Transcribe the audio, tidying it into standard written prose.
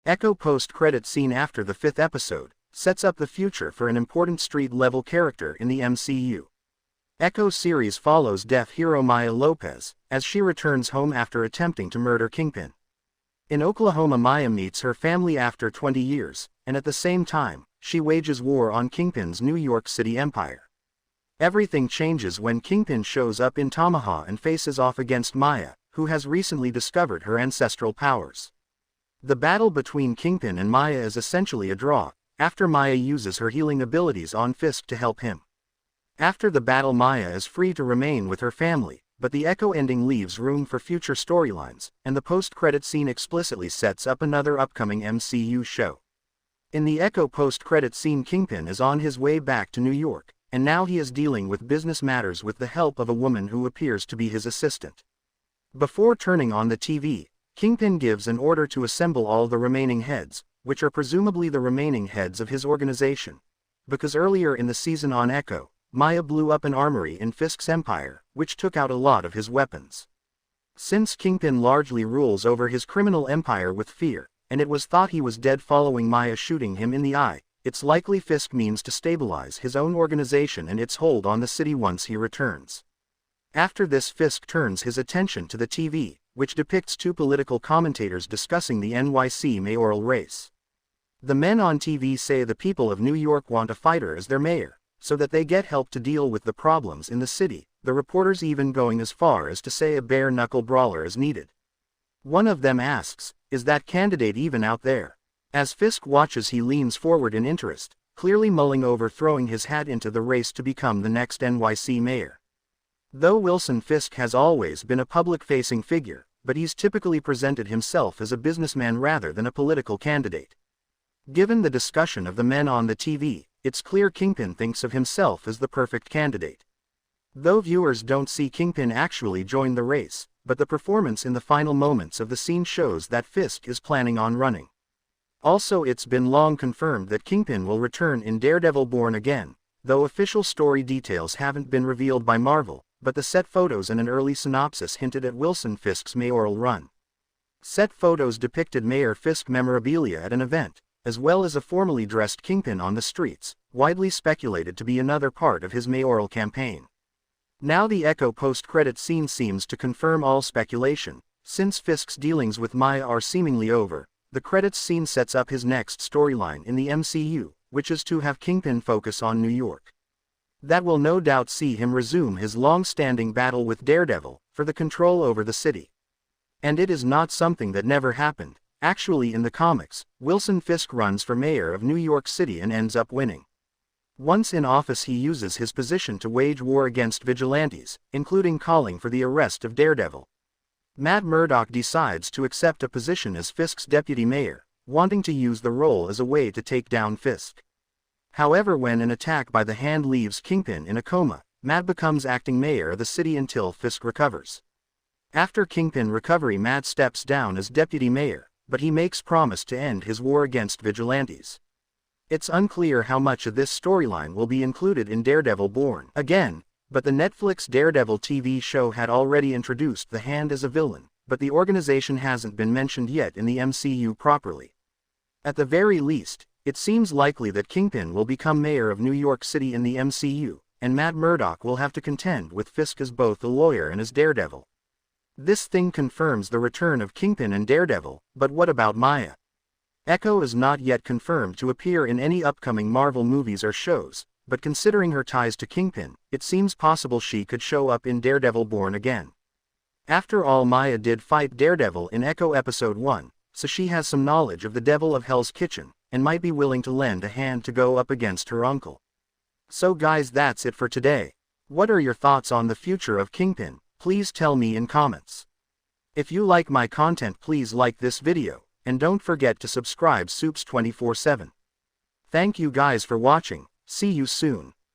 Echo post-credit scene after the 5th episode sets up the future for an important street-level character in the MCU. Echo series follows deaf hero Maya Lopez as she returns home after attempting to murder Kingpin. In Oklahoma, Maya meets her family after 20 years, and at the same time, she wages war on Kingpin's New York City empire. Everything changes when Kingpin shows up in Tamaha and faces off against Maya, who has recently discovered her ancestral powers. The battle between Kingpin and Maya is essentially a draw, after Maya uses her healing abilities on Fisk to help him. After the battle, Maya is free to remain with her family, but the Echo ending leaves room for future storylines, and the post-credit scene explicitly sets up another upcoming MCU show. In the Echo post-credit scene, Kingpin is on his way back to New York, and now he is dealing with business matters with the help of a woman who appears to be his assistant. Before turning on the TV, Kingpin gives an order to assemble all the remaining heads, which are presumably the remaining heads of his organization. Because earlier in the season on Echo, Maya blew up an armory in Fisk's empire, which took out a lot of his weapons. Since Kingpin largely rules over his criminal empire with fear, and it was thought he was dead following Maya shooting him in the eye, it's likely Fisk means to stabilize his own organization and its hold on the city once he returns. After this, Fisk turns his attention to the TV, which depicts two political commentators discussing the NYC mayoral race. The men on TV say the people of New York want a fighter as their mayor, so that they get help to deal with the problems in the city, the reporters even going as far as to say a bare-knuckle brawler is needed. One of them asks, "Is that candidate even out there?" As Fisk watches, he leans forward in interest, clearly mulling over throwing his hat into the race to become the next NYC mayor. Though Wilson Fisk has always been a public-facing figure, but he's typically presented himself as a businessman rather than a political candidate. Given the discussion of the men on the TV, it's clear Kingpin thinks of himself as the perfect candidate. Though viewers don't see Kingpin actually join the race, but the performance in the final moments of the scene shows that Fisk is planning on running. Also, it's been long confirmed that Kingpin will return in Daredevil Born Again, though official story details haven't been revealed by Marvel, but the set photos and an early synopsis hinted at Wilson Fisk's mayoral run. Set photos depicted Mayor Fisk memorabilia at an event, as well as a formally dressed Kingpin on the streets, widely speculated to be another part of his mayoral campaign. Now the Echo post-credit scene seems to confirm all speculation. Since Fisk's dealings with Maya are seemingly over, the credits scene sets up his next storyline in the MCU, which is to have Kingpin focus on New York. That will no doubt see him resume his long-standing battle with Daredevil for the control over the city. And it is not something that never happened. Actually, in the comics, Wilson Fisk runs for mayor of New York City and ends up winning. Once in office, he uses his position to wage war against vigilantes, including calling for the arrest of Daredevil. Matt Murdock decides to accept a position as Fisk's deputy mayor, wanting to use the role as a way to take down Fisk. However, when an attack by the Hand leaves Kingpin in a coma, Matt becomes acting mayor of the city until Fisk recovers. After Kingpin recovery, Matt steps down as deputy mayor, but he makes promise to end his war against vigilantes. It's unclear how much of this storyline will be included in Daredevil Born Again, but the Netflix Daredevil TV show had already introduced the Hand as a villain, but the organization hasn't been mentioned yet in the MCU properly. At the very least, it seems likely that Kingpin will become mayor of New York City in the MCU, and Matt Murdock will have to contend with Fisk as both a lawyer and as Daredevil. This thing confirms the return of Kingpin and Daredevil, but what about Maya? Echo is not yet confirmed to appear in any upcoming Marvel movies or shows, but considering her ties to Kingpin, it seems possible she could show up in Daredevil Born Again. After all, Maya did fight Daredevil in Echo Episode 1, so she has some knowledge of the devil of Hell's Kitchen, and might be willing to lend a hand to go up against her uncle. So guys, that's it for today. What are your thoughts on the future of Kingpin? Please tell me in comments. If you like my content, please like this video, and don't forget to subscribe Soups 24/7. Thank you guys for watching, see you soon.